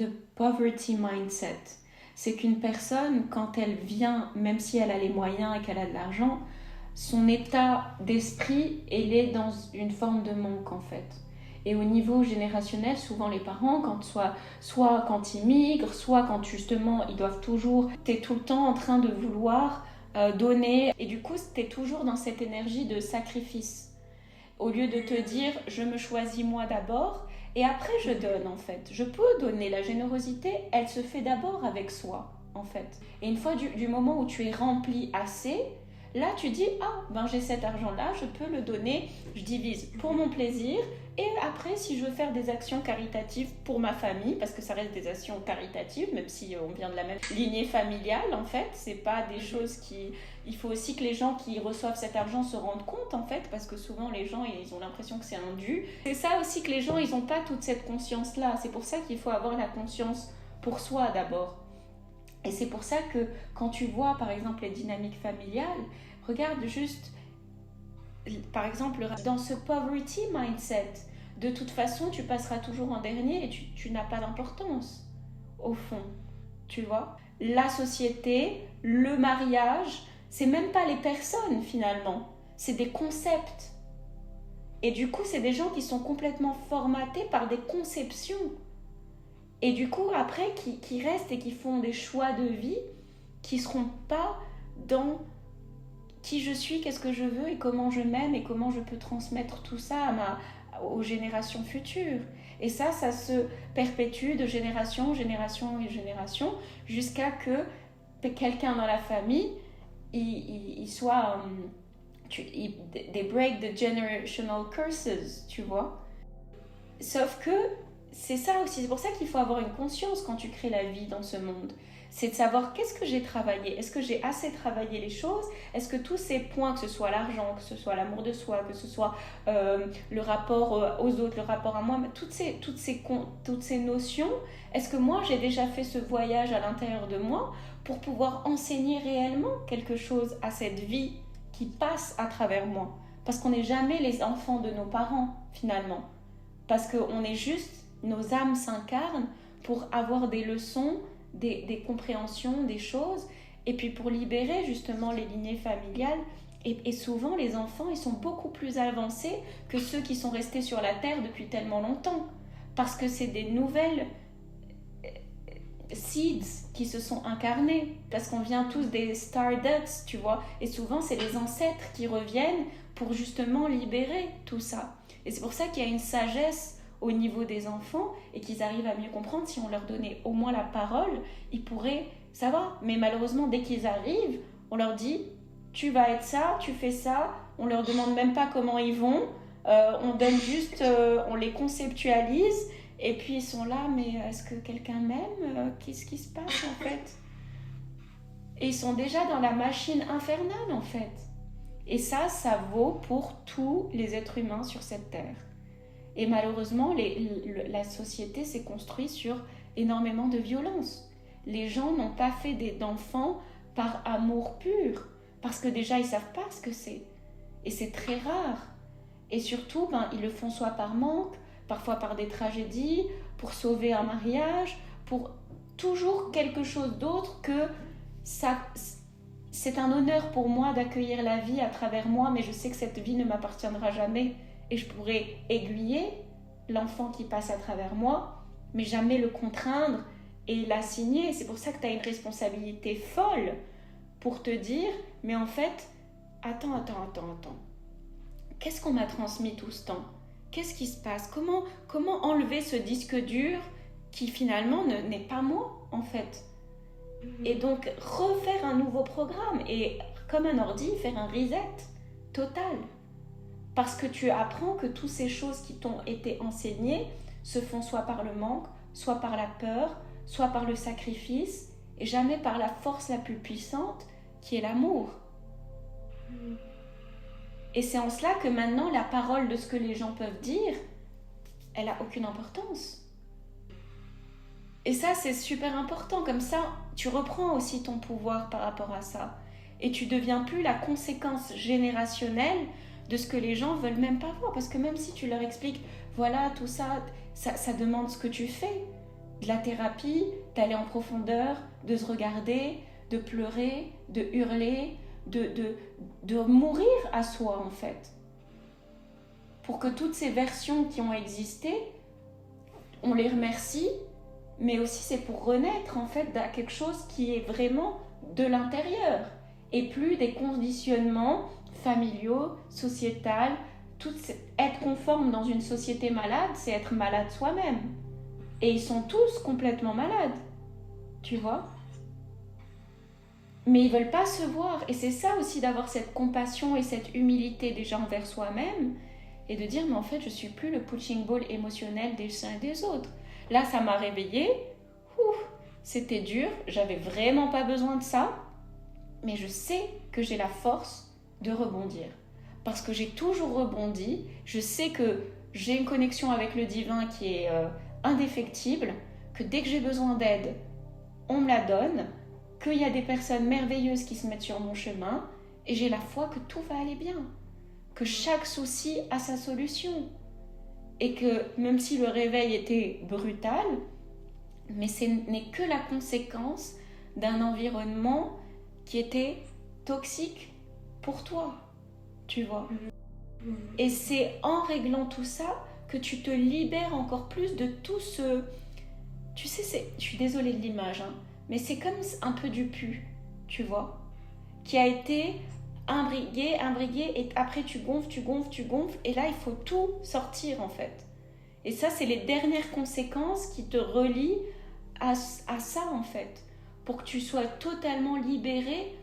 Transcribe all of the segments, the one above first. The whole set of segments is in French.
de poverty mindset. C'est qu'une personne, quand elle vient, même si elle a les moyens et qu'elle a de l'argent, son état d'esprit, elle est dans une forme de manque en fait. Et au niveau générationnel, souvent les parents, soit quand ils migrent, soit quand justement ils doivent toujours, t'es tout le temps en train de vouloir donner. Et du coup, t'es toujours dans cette énergie de sacrifice. Au lieu de te dire, je me choisis moi d'abord, et après je donne en fait. Je peux donner. La générosité, elle se fait d'abord avec soi en fait. Et une fois du moment où tu es rempli assez, là tu dis, ah ben j'ai cet argent là, je peux le donner, je divise pour mon plaisir. Et après, si je veux faire des actions caritatives pour ma famille, parce que ça reste des actions caritatives, même si on vient de la même lignée familiale, en fait, c'est pas des choses qui... Il faut aussi que les gens qui reçoivent cet argent se rendent compte, en fait, parce que souvent les gens, ils ont l'impression que c'est un dû. C'est ça aussi que les gens, ils n'ont pas toute cette conscience-là. C'est pour ça qu'il faut avoir la conscience pour soi d'abord. Et c'est pour ça que quand tu vois, par exemple, les dynamiques familiales, regarde juste... Par exemple, dans ce poverty mindset, de toute façon, tu passeras toujours en dernier et tu n'as pas d'importance, au fond, tu vois. La société, le mariage, c'est même pas les personnes finalement, c'est des concepts. Et du coup, c'est des gens qui sont complètement formatés par des conceptions. Et du coup, après, qui restent et qui font des choix de vie qui seront pas dans... qui je suis, qu'est-ce que je veux et comment je m'aime et comment je peux transmettre tout ça aux générations futures. Et ça se perpétue de génération en génération et génération jusqu'à que quelqu'un dans la famille, il soit... they break the generational curses, tu vois. Sauf que c'est ça aussi, c'est pour ça qu'il faut avoir une conscience quand tu crées la vie dans ce monde. C'est de savoir qu'est-ce que j'ai travaillé, est-ce que j'ai assez travaillé les choses, est-ce que tous ces points, que ce soit l'argent, que ce soit l'amour de soi, que ce soit le rapport aux autres, le rapport à moi, toutes ces notions, est-ce que moi j'ai déjà fait ce voyage à l'intérieur de moi pour pouvoir enseigner réellement quelque chose à cette vie qui passe à travers moi? Parce qu'on n'est jamais les enfants de nos parents finalement, parce qu'on est juste, nos âmes s'incarnent pour avoir des leçons, des compréhensions, des choses, et puis pour libérer justement les lignées familiales. Et souvent, les enfants, ils sont beaucoup plus avancés que ceux qui sont restés sur la Terre depuis tellement longtemps. Parce que c'est des nouvelles seeds qui se sont incarnés. Parce qu'on vient tous des Starducks, tu vois. Et souvent, c'est les ancêtres qui reviennent pour justement libérer tout ça. Et c'est pour ça qu'il y a une sagesse au niveau des enfants et qu'ils arrivent à mieux comprendre. Si on leur donnait au moins la parole, ils pourraient savoir. Mais malheureusement, dès qu'ils arrivent, on leur dit tu vas être ça, tu fais ça. On leur demande même pas comment ils vont. On donne juste, on les conceptualise et puis ils sont là. Mais est-ce que quelqu'un m'aime? Qu'est-ce qui se passe en fait? Et ils sont déjà dans la machine infernale en fait. Et ça vaut pour tous les êtres humains sur cette terre. Et malheureusement, la société s'est construite sur énormément de violence. Les gens n'ont pas fait d'enfants par amour pur, parce que déjà, ils ne savent pas ce que c'est. Et c'est très rare. Et surtout, ils le font soit par manque, parfois par des tragédies, pour sauver un mariage, pour toujours quelque chose d'autre que ça... C'est un honneur pour moi d'accueillir la vie à travers moi, mais je sais que cette vie ne m'appartiendra jamais. Et je pourrais aiguiller l'enfant qui passe à travers moi, mais jamais le contraindre et l'assigner. C'est pour ça que tu as une responsabilité folle pour te dire, mais en fait, attends. Qu'est-ce qu'on m'a transmis tout ce temps? Qu'est-ce qui se passe? Comment enlever ce disque dur qui finalement n'est pas moi, en fait? Et donc, refaire un nouveau programme et, comme un ordi, faire un reset total. Parce que tu apprends que toutes ces choses qui t'ont été enseignées se font soit par le manque, soit par la peur, soit par le sacrifice, et jamais par la force la plus puissante, qui est l'amour. Et c'est en cela que maintenant, la parole de ce que les gens peuvent dire, elle n'a aucune importance. Et ça, c'est super important. Comme ça, tu reprends aussi ton pouvoir par rapport à ça. Et tu ne deviens plus la conséquence générationnelle de ce que les gens veulent même pas voir. Parce que même si tu leur expliques, voilà, tout ça, ça demande ce que tu fais. de la thérapie, d'aller en profondeur, de se regarder, de pleurer, de hurler, de mourir à soi en fait. Pour que toutes ces versions qui ont existé, on les remercie, mais aussi c'est pour renaître en fait à quelque chose qui est vraiment de l'intérieur et plus des conditionnements familiaux, sociétals. Être conforme dans une société malade, c'est être malade soi-même. Et ils sont tous complètement malades, tu vois. Mais ils veulent pas se voir. Et c'est ça aussi d'avoir cette compassion et cette humilité déjà envers soi-même et de dire mais en fait je suis plus le punching ball émotionnel des uns et des autres. Là ça m'a réveillée, c'était dur, j'avais vraiment pas besoin de ça, mais je sais que j'ai la force de rebondir. Parce que j'ai toujours rebondi, je sais que j'ai une connexion avec le divin qui est indéfectible, que dès que j'ai besoin d'aide, on me la donne, qu'il y a des personnes merveilleuses qui se mettent sur mon chemin, et j'ai la foi que tout va aller bien, que chaque souci a sa solution, et que même si le réveil était brutal, mais ce n'est que la conséquence d'un environnement qui était toxique pour toi, tu vois. Et c'est en réglant tout ça que tu te libères encore plus de tout ce... Tu sais, je suis désolée de l'image, hein, mais c'est comme un peu du pu, tu vois, qui a été imbrigué, et après tu gonfles, et là il faut tout sortir en fait. Et ça, c'est les dernières conséquences qui te relient à ça en fait, pour que tu sois totalement libéré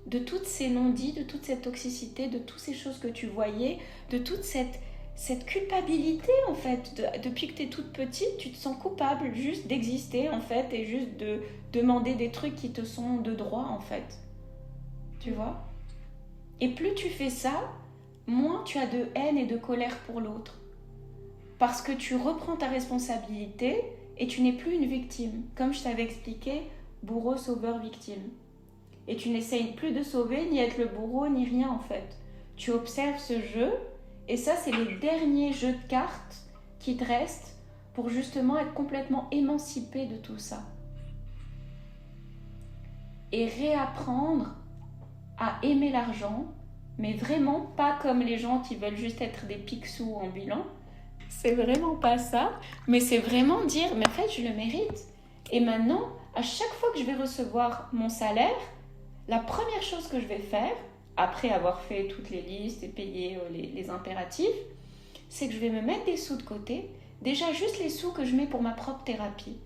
de toutes ces non-dits, de toute cette toxicité, de toutes ces choses que tu voyais, de toute cette culpabilité en fait. Depuis que tu es toute petite, tu te sens coupable juste d'exister en fait et juste de demander des trucs qui te sont de droit en fait. Tu vois ? Et plus tu fais ça, moins tu as de haine et de colère pour l'autre. Parce que tu reprends ta responsabilité et tu n'es plus une victime. Comme je t'avais expliqué, bourreau, sauveur, victime. Et tu n'essayes plus de sauver, ni être le bourreau, ni rien en fait. Tu observes ce jeu, et ça c'est les derniers jeux de cartes qui te restent pour justement être complètement émancipé de tout ça. Et réapprendre à aimer l'argent, mais vraiment pas comme les gens qui veulent juste être des pique-sous ambulants. C'est vraiment pas ça, mais c'est vraiment dire, mais en fait je le mérite. Et maintenant, à chaque fois que je vais recevoir mon salaire, la première chose que je vais faire, après avoir fait toutes les listes et payé les impératifs, c'est que je vais me mettre des sous de côté, déjà juste les sous que je mets pour ma propre thérapie.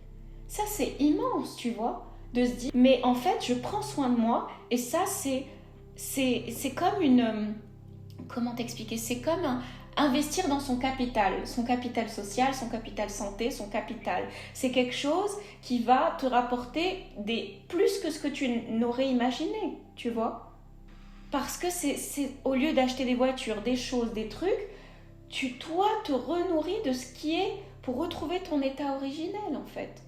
Ça c'est immense, tu vois, de se dire, mais en fait je prends soin de moi, et ça c'est comme une... Comment t'expliquer ? C'est comme investir dans son capital social, son capital santé, son capital. C'est quelque chose qui va te rapporter plus que ce que tu n'aurais imaginé, tu vois. Parce que c'est au lieu d'acheter des voitures, des choses, des trucs, toi, te renourris de ce qui est pour retrouver ton état originel, en fait.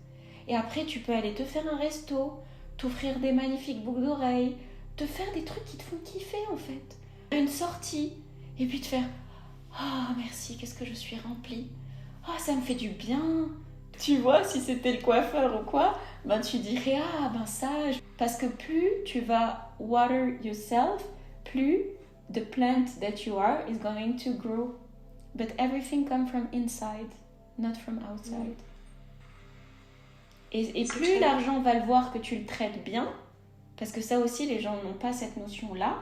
Et après, tu peux aller te faire un resto, t'offrir des magnifiques boucles d'oreilles, te faire des trucs qui te font kiffer, en fait. Une sortie, et puis te faire « Ah, oh, merci, qu'est-ce que je suis remplie. Ah, oh, ça me fait du bien. » Tu vois, si c'était le coiffeur ou quoi, ben tu dirais « Ah, ben ça... » Parce que plus tu vas water yourself, plus the plant that you are is going to grow. But everything comes from inside, not from outside. Et plus l'argent va le voir que tu le traites bien, parce que ça aussi, les gens n'ont pas cette notion-là,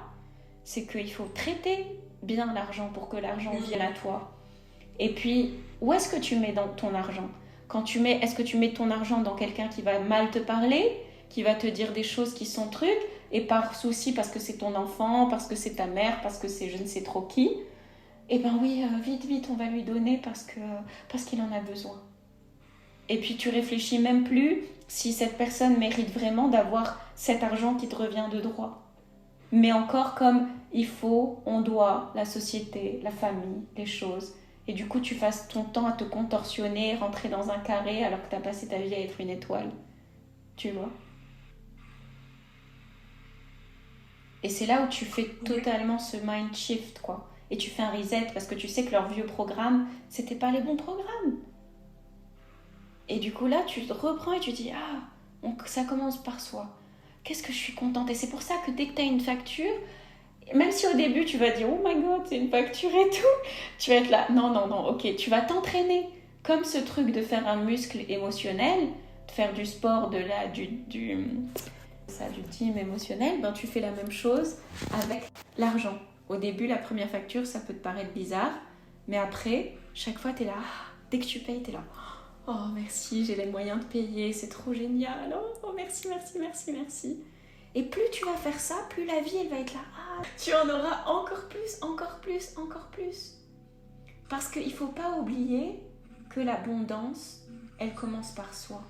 c'est qu'il faut traiter bien l'argent pour que l'argent vienne à toi. Et puis, où est-ce que tu mets dans ton argent ? Est-ce que tu mets ton argent dans quelqu'un qui va mal te parler, qui va te dire des choses qui sont trucs, et par souci, parce que c'est ton enfant, parce que c'est ta mère, parce que c'est je ne sais trop qui, eh ben oui, vite, on va lui donner parce qu'il en a besoin. Et puis tu réfléchis même plus si cette personne mérite vraiment d'avoir cet argent qui te revient de droit. Mais encore comme il faut, on doit, la société, la famille, les choses. Et du coup, tu passes ton temps à te contorsionner, rentrer dans un carré alors que tu as passé ta vie à être une étoile. Tu vois ? Et c'est là où tu fais totalement ce mind shift, quoi. Et tu fais un reset parce que tu sais que leurs vieux programmes, c'était pas les bons programmes. Et du coup, là, tu te reprends et tu dis, ah, ça commence par soi. Qu'est-ce que je suis contente. Et c'est pour ça que dès que tu as une facture, même si au début tu vas dire, oh my god, c'est une facture et tout, tu vas être là, non, non, non, ok, tu vas t'entraîner. Comme ce truc de faire un muscle émotionnel, de faire du sport, du team émotionnel, ben tu fais la même chose avec l'argent. Au début, la première facture, ça peut te paraître bizarre, mais après, chaque fois, t'es là, dès que tu payes, t'es là, oh merci, j'ai les moyens de payer, c'est trop génial, oh merci, merci, merci, merci. Et plus tu vas faire ça, plus la vie, elle va être là, tu en auras encore plus, encore plus, encore plus. Parce qu'il ne faut pas oublier que l'abondance, elle commence par soi.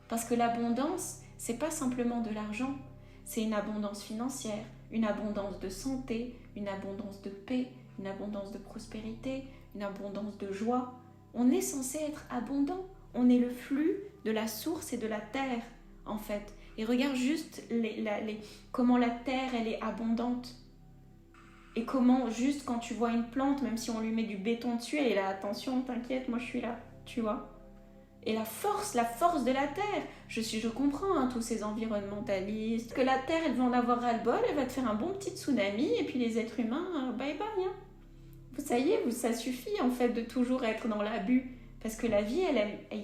Parce que l'abondance, c'est pas simplement de l'argent, c'est une abondance financière, une abondance de santé, une abondance de paix, une abondance de prospérité, une abondance de joie. On est censé être abondant. On est le flux de la source et de la terre, en fait. Et regarde juste comment la terre, elle est abondante. Et comment, juste quand tu vois une plante, même si on lui met du béton dessus, elle est là, attention, t'inquiète, moi je suis là, tu vois. Et la force de la terre. Je comprends tous ces environnementalistes, que la terre, elle va en avoir ras-le-bol, elle va te faire un bon petit tsunami, et puis les êtres humains, bye bye. Ça y est, ça suffit en fait de toujours être dans l'abus. Parce que la vie, il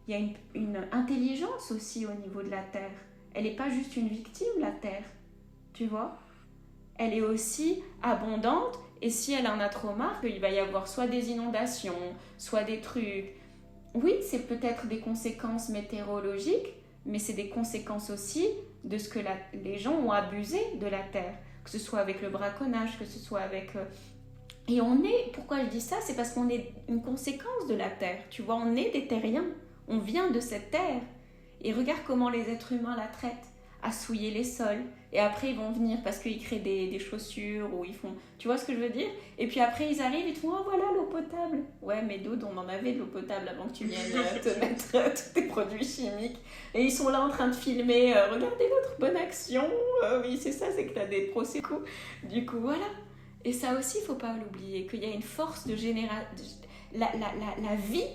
y a une intelligence aussi au niveau de la terre. Elle n'est pas juste une victime, la terre. Tu vois ? Elle est aussi abondante, et si elle en a trop marre, il va y avoir soit des inondations, soit des trucs. Oui, c'est peut-être des conséquences météorologiques, mais c'est des conséquences aussi de ce que les gens ont abusé de la terre, que ce soit avec le braconnage, que ce soit avec... Et pourquoi je dis ça, c'est parce qu'on est une conséquence de la terre, tu vois, on est des terriens, on vient de cette terre. Et regarde comment les êtres humains la traitent, à souiller les sols, et après ils vont venir parce qu'ils créent des chaussures, ou ils font... Tu vois ce que je veux dire ? Et puis après ils arrivent et te font, oh voilà l'eau potable. Ouais, mais Doud, on en avait de l'eau potable avant que tu viennes te mettre tous tes produits chimiques. Et ils sont là en train de filmer, regardez notre bonne action, oui c'est ça, c'est que t'as des procès. Du coup voilà. Et ça aussi, il ne faut pas l'oublier, qu'il y a une force de génération. La vie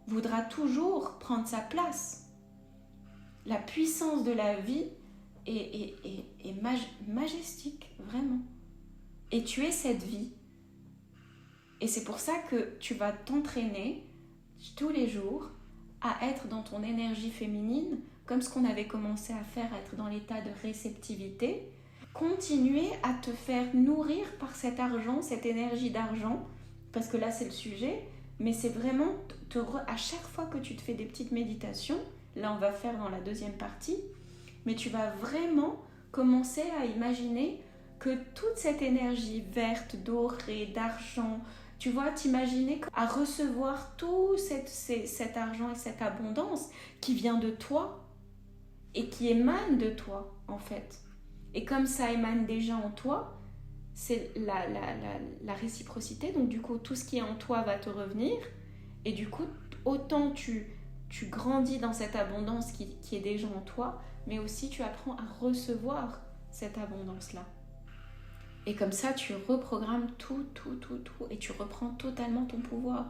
voudra toujours prendre sa place. La puissance de la vie est majestique, vraiment. Et tu es cette vie. Et c'est pour ça que tu vas t'entraîner tous les jours à être dans ton énergie féminine, comme ce qu'on avait commencé à faire, à être dans l'état de réceptivité. Continuer à te faire nourrir par cet argent, cette énergie d'argent, parce que là c'est le sujet, mais c'est vraiment à chaque fois que tu te fais des petites méditations, là on va faire dans la deuxième partie, mais tu vas vraiment commencer à imaginer que toute cette énergie verte, dorée, d'argent, tu vois, t'imaginer à recevoir tout cet argent et cette abondance qui vient de toi et qui émane de toi en fait. Et comme ça émane déjà en toi, c'est la réciprocité. Donc du coup, tout ce qui est en toi va te revenir. Et du coup, autant tu grandis dans cette abondance qui est déjà en toi, mais aussi tu apprends à recevoir cette abondance-là. Et comme ça, tu reprogrammes tout. Et tu reprends totalement ton pouvoir.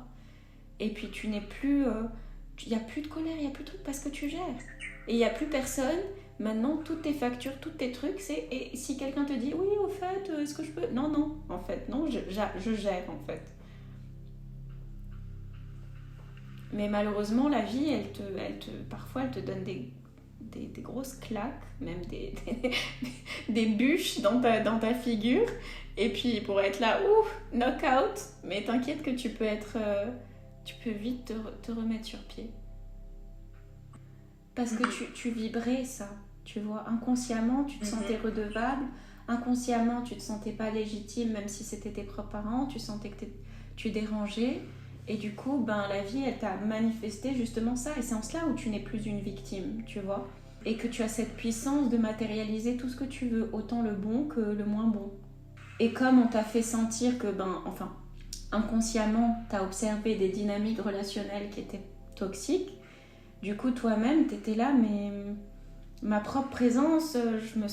Et puis tu n'es plus... il n'y a plus de colère, il n'y a plus de trucs parce que tu gères. Et il n'y a plus personne... Maintenant, toutes tes factures, tous tes trucs, c'est... Et si quelqu'un te dit, oui, au fait, est-ce que je peux... Non, en fait, non, je gère, en fait. Mais malheureusement, la vie, parfois, elle te donne des grosses claques, même des bûches dans ta figure. Et puis, pour être là, knock-out. Mais t'inquiète que tu peux vite te remettre sur pied. Parce que tu vibrais ça. Tu vois, inconsciemment, tu te sentais redevable. Inconsciemment, tu te sentais pas légitime, même si c'était tes propres parents. Tu sentais que tu dérangeais. Et du coup, la vie, elle t'a manifesté justement ça. Et c'est en cela où tu n'es plus une victime, tu vois. Et que tu as cette puissance de matérialiser tout ce que tu veux, autant le bon que le moins bon. Et comme on t'a fait sentir que, inconsciemment, t'as observé des dynamiques relationnelles qui étaient toxiques, du coup, toi-même, t'étais là, mais ma propre présence, je me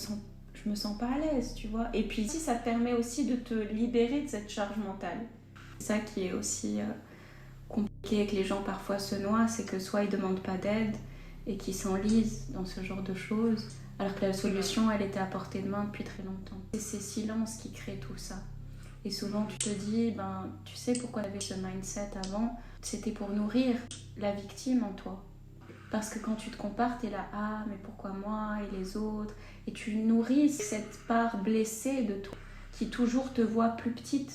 sens pas à l'aise, tu vois. Et puis ici, ça te permet aussi de te libérer de cette charge mentale. C'est ça qui est aussi compliqué. Et que les gens parfois se noient, c'est que soit ils demandent pas d'aide et qu'ils s'enlisent dans ce genre de choses, alors que la solution, elle était à portée de main depuis très longtemps. C'est ces silences qui créent tout ça. Et souvent, tu te dis, tu sais pourquoi tu avais ce mindset avant? C'était pour nourrir la victime en toi. Parce que quand tu te compares, tu es là, ah, mais pourquoi moi et les autres? Et tu nourris cette part blessée de toi, qui toujours te voit plus petite,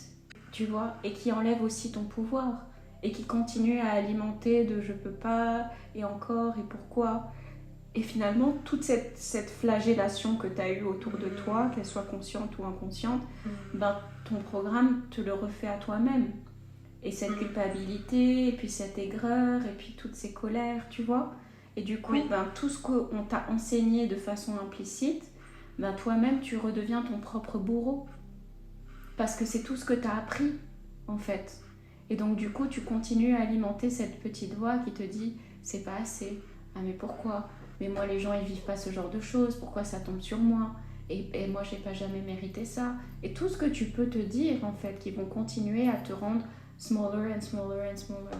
tu vois, et qui enlève aussi ton pouvoir, et qui continue à alimenter de je peux pas, et encore, et pourquoi. Et finalement, toute cette flagellation que tu as eue autour de toi, qu'elle soit consciente ou inconsciente, ton programme te le refait à toi-même. Et cette culpabilité, et puis cette aigreur, et puis toutes ces colères, tu vois. Et du coup, tout ce qu'on t'a enseigné de façon implicite, toi-même, tu redeviens ton propre bourreau. Parce que c'est tout ce que tu as appris, en fait. Et donc, du coup, tu continues à alimenter cette petite voix qui te dit « c'est pas assez. Ah, mais pourquoi ? Mais moi, les gens, ils vivent pas ce genre de choses. Pourquoi ça tombe sur moi ? Et moi, j'ai pas jamais mérité ça. » Et tout ce que tu peux te dire, en fait, qui vont continuer à te rendre smaller and smaller and smaller.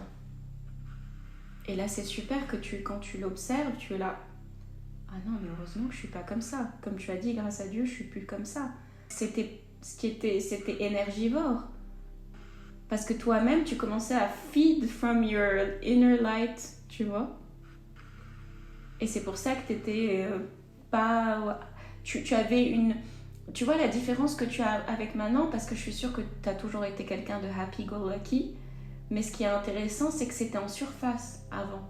Et là, c'est super que quand tu l'observes, tu es là. Ah non, mais heureusement que je suis pas comme ça. Comme tu as dit, grâce à Dieu, je suis plus comme ça. C'était énergivore. Parce que toi-même, tu commençais à feed from your inner light, tu vois. Et c'est pour ça que t'étais pas... Tu avais une... Tu vois la différence que tu as avec maintenant, parce que je suis sûre que tu as toujours été quelqu'un de happy-go-lucky. Mais ce qui est intéressant, c'est que c'était en surface avant.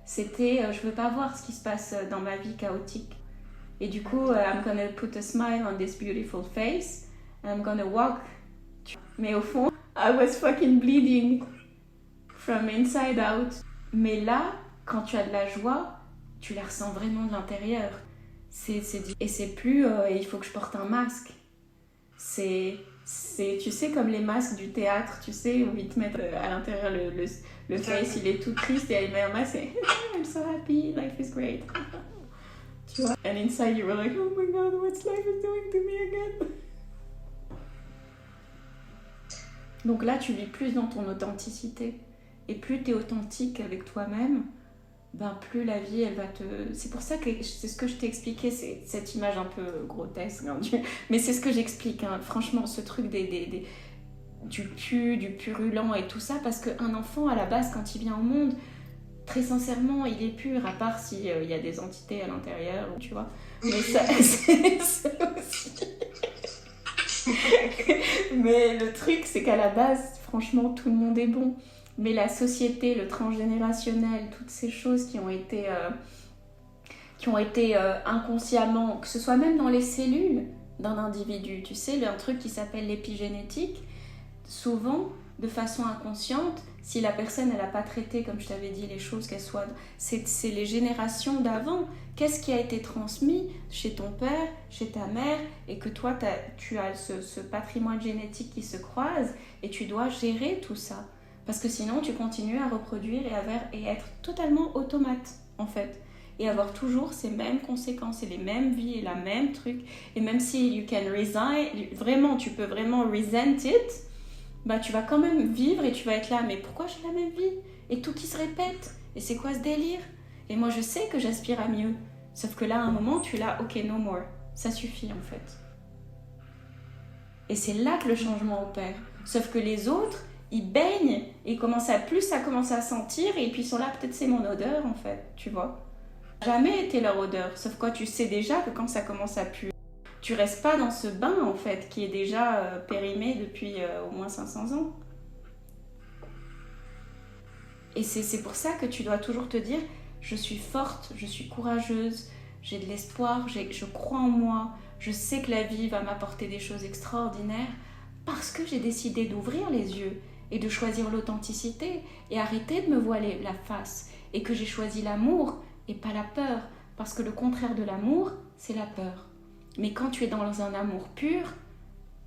C'était, je veux pas voir ce qui se passe dans ma vie chaotique. Et du coup, I'm gonna put a smile on this beautiful face, and I'm gonna walk. Mais au fond, I was fucking bleeding from inside out. Mais là, quand tu as de la joie, tu la ressens vraiment de l'intérieur. Et c'est plus, il faut que je porte un masque. C'est, tu sais, comme les masques du théâtre, tu sais, où ils te mettent à l'intérieur le face, il est tout triste, et il met un masque, et I'm so happy, life is great. Tu vois? And inside you were like, oh my god, what's life is doing to me again? Donc là, tu vis plus dans ton authenticité. Et plus tu es authentique avec toi-même, plus la vie, elle va te... C'est pour ça que c'est ce que je t'ai expliqué, c'est cette image un peu grotesque, hein, mais c'est ce que j'explique, hein, franchement, ce truc du purulent et tout ça, parce qu'un enfant, à la base, quand il vient au monde, très sincèrement, il est pur, à part s'il y a des entités à l'intérieur, tu vois. Mais ça, c'est aussi... Mais le truc, c'est qu'à la base, franchement, tout le monde est bon. Mais la société, le transgénérationnel, toutes ces choses qui ont été inconsciemment, que ce soit même dans les cellules d'un individu, tu sais, un truc qui s'appelle l'épigénétique, souvent, de façon inconsciente, si la personne, elle n'a pas traité, comme je t'avais dit, les choses qu'elles soient... C'est les générations d'avant. Qu'est-ce qui a été transmis chez ton père, chez ta mère, et que toi, tu as ce patrimoine génétique qui se croise, et tu dois gérer tout ça. Parce que sinon, tu continues à reproduire et être totalement automate, en fait. Et avoir toujours ces mêmes conséquences et les mêmes vies et la même truc. Et même si you can resign, vraiment, tu peux vraiment resent it, tu vas quand même vivre et tu vas être là, mais pourquoi j'ai la même vie? Et tout qui se répète. Et c'est quoi ce délire? Et moi, je sais que j'aspire à mieux. Sauf que là, à un moment, tu es là, ok, no more. Ça suffit, en fait. Et c'est là que le changement opère. Sauf que les autres, ils baignent et ils commencent à sentir, et puis ils sont là, peut-être c'est mon odeur, en fait, tu vois. Jamais été leur odeur. Sauf quoi, tu sais déjà que quand ça commence à puer, tu restes pas dans ce bain, en fait, qui est déjà périmé depuis au moins 500 ans. Et c'est pour ça que tu dois toujours te dire, je suis forte, je suis courageuse, j'ai de l'espoir, je crois en moi, je sais que la vie va m'apporter des choses extraordinaires, parce que j'ai décidé d'ouvrir les yeux et de choisir l'authenticité et arrêter de me voiler la face, et que j'ai choisi l'amour et pas la peur, parce que le contraire de l'amour, c'est la peur. Mais quand tu es dans un amour pur,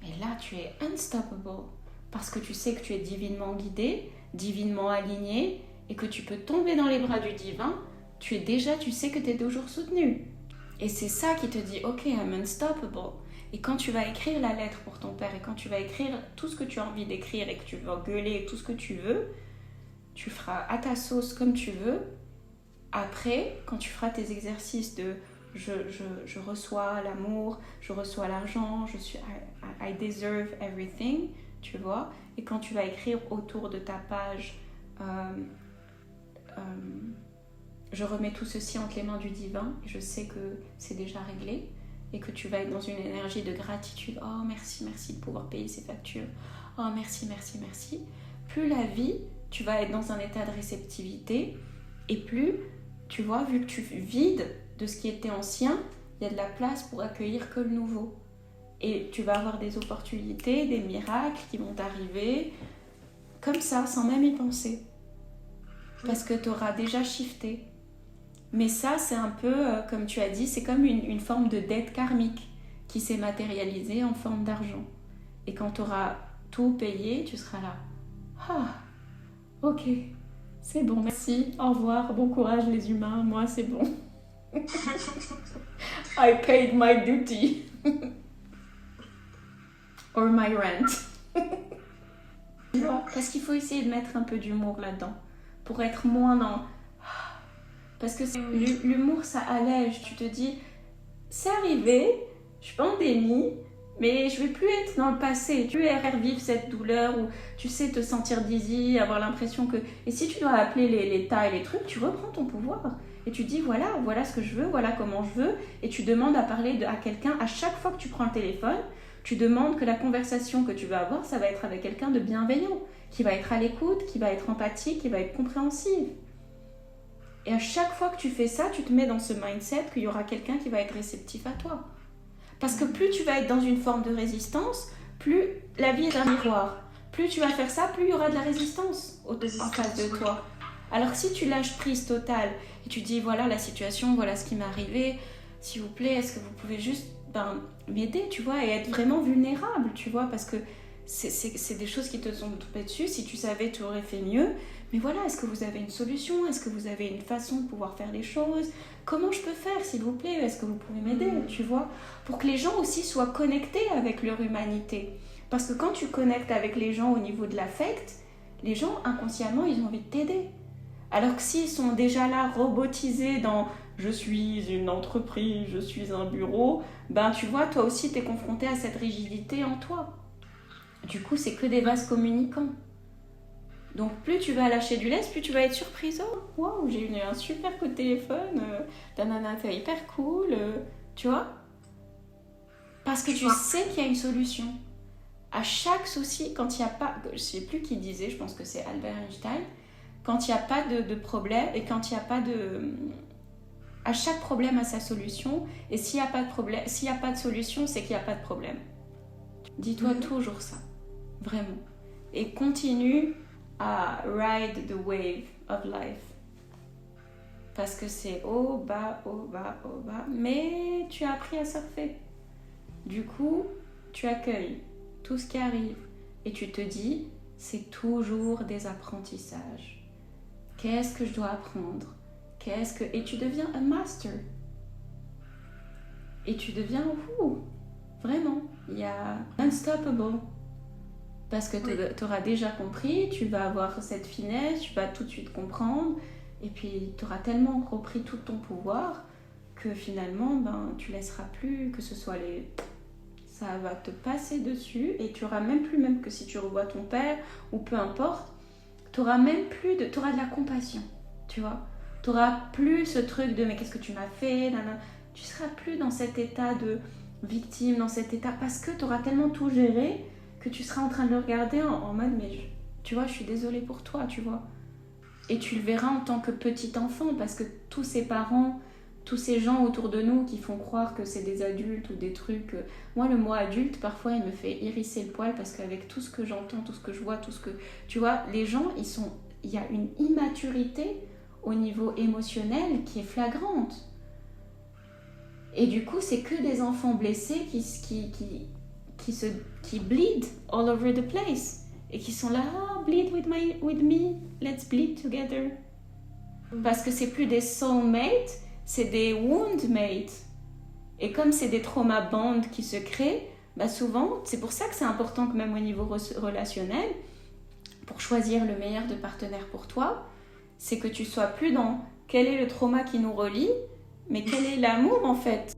mais là tu es unstoppable, parce que tu sais que tu es divinement guidé, divinement aligné, et que tu peux tomber dans les bras du divin, tu sais que tu es toujours soutenu. Et c'est ça qui te dit, ok, I'm unstoppable. Et quand tu vas écrire la lettre pour ton père, et quand tu vas écrire tout ce que tu as envie d'écrire, et que tu veux gueuler tout ce que tu veux, tu feras à ta sauce comme tu veux. Après, quand tu feras tes exercices de je reçois l'amour, je reçois l'argent, I deserve everything, tu vois. Et quand tu vas écrire autour de ta page je remets tout ceci entre les mains du divin, je sais que c'est déjà réglé et que tu vas être dans une énergie de gratitude. Oh merci, merci de pouvoir payer ces factures. Oh merci, merci, merci. Plus la vie, tu vas être dans un état de réceptivité et plus, tu vois, vu que tu vides de ce qui était ancien, il y a de la place pour accueillir que le nouveau. Et tu vas avoir des opportunités, des miracles qui vont t'arriver comme ça, sans même y penser. Parce que tu auras déjà shifté. Mais ça, c'est un peu, comme tu as dit, c'est comme une forme de dette karmique qui s'est matérialisée en forme d'argent. Et quand tu auras tout payé, tu seras là. Ah, ok, c'est bon, merci, au revoir, bon courage les humains, moi c'est bon. I paid my duty. Or my rent. Tu vois, parce qu'il faut essayer de mettre un peu d'humour là-dedans. Pour être moins dans... Parce que l'humour, ça allège. Tu te dis, c'est arrivé, je suis pas en déni, mais je vais plus être dans le passé. Tu vas revivre cette douleur ou tu sais te sentir dizzy, avoir l'impression que... Et si tu dois appeler l'état et les trucs, tu reprends ton pouvoir. Et tu dis, voilà ce que je veux, voilà comment je veux. Et tu demandes à parler à quelqu'un. À chaque fois que tu prends le téléphone, tu demandes que la conversation que tu vas avoir, ça va être avec quelqu'un de bienveillant, qui va être à l'écoute, qui va être empathique, qui va être compréhensive. Et à chaque fois que tu fais ça, tu te mets dans ce mindset qu'il y aura quelqu'un qui va être réceptif à toi. Parce que plus tu vas être dans une forme de résistance, plus la vie est un miroir. Plus tu vas faire ça, plus il y aura de la résistance en face de toi. Alors que si tu lâches prise totale et tu dis voilà la situation, voilà ce qui m'est arrivé, s'il vous plaît, est-ce que vous pouvez juste m'aider, tu vois, et être vraiment vulnérable, tu vois, parce que c'est des choses qui te sont tombées dessus. Si tu savais, tu aurais fait mieux. Mais voilà, est-ce que vous avez une solution? Est-ce que vous avez une façon de pouvoir faire les choses? Comment je peux faire, s'il vous plaît? Est-ce que vous pouvez m'aider, tu vois? Pour que les gens aussi soient connectés avec leur humanité. Parce que quand tu connectes avec les gens au niveau de l'affect, les gens, inconsciemment, ils ont envie de t'aider. Alors que s'ils sont déjà là, robotisés dans « je suis une entreprise, je suis un bureau », ben tu vois, toi aussi, tu es confronté à cette rigidité en toi. Du coup, c'est que des vases communicants. Donc, plus tu vas lâcher du lest, plus tu vas être surprise. Oh, waouh, j'ai eu un super coup de téléphone. Ta nana, t'es hyper cool. Tu vois? Parce que tu sais qu'il y a une solution. À chaque souci, quand il n'y a pas... Je ne sais plus qui disait, je pense que c'est Albert Einstein. Quand il n'y a pas de problème et quand il n'y a pas de... À chaque problème a sa solution. Et s'il n'y a pas de problème, s'il n'y a pas de solution, c'est qu'il n'y a pas de problème. Dis-toi toujours ça. Vraiment. Et continue à ride the wave of life. Parce que c'est haut, bas, haut, bas, haut, bas. Mais tu as appris à surfer. Du coup, tu accueilles tout ce qui arrive. Et tu te dis, c'est toujours des apprentissages. Qu'est-ce que je dois apprendre? Et tu deviens un master. Et tu deviens, vraiment, il y a unstoppable. Parce que tu auras déjà compris, tu vas avoir cette finesse, tu vas tout de suite comprendre, et puis tu auras tellement repris tout ton pouvoir que finalement, tu laisseras plus que ce soit ça va te passer dessus, et tu auras même plus, même que si tu revois ton père, ou peu importe, tu auras même plus tu auras de la compassion, tu vois. Tu auras plus ce truc de mais qu'est-ce que tu m'as fait, tu seras plus dans cet état de victime, dans cet état, parce que tu auras tellement tout géré que tu seras en train de le regarder en mode mais tu vois, je suis désolée pour toi, tu vois. Et tu le verras en tant que petit enfant, parce que tous ces parents, tous ces gens autour de nous qui font croire que c'est des adultes ou des trucs... Moi, le mot adulte, parfois, il me fait hérisser le poil, parce qu'avec tout ce que j'entends, tout ce que je vois, tout ce que... Tu vois, les gens, il y a une immaturité au niveau émotionnel qui est flagrante. Et du coup, c'est que des enfants blessés qui bleed all over the place et qui sont là, bleed with me, let's bleed together. Parce que c'est plus des soulmates, c'est des woundmates. Et comme c'est des trauma bonds qui se créent, souvent, c'est pour ça que c'est important que même au niveau relationnel, pour choisir le meilleur de partenaire pour toi, c'est que tu sois plus dans quel est le trauma qui nous relie, mais quel est l'amour en fait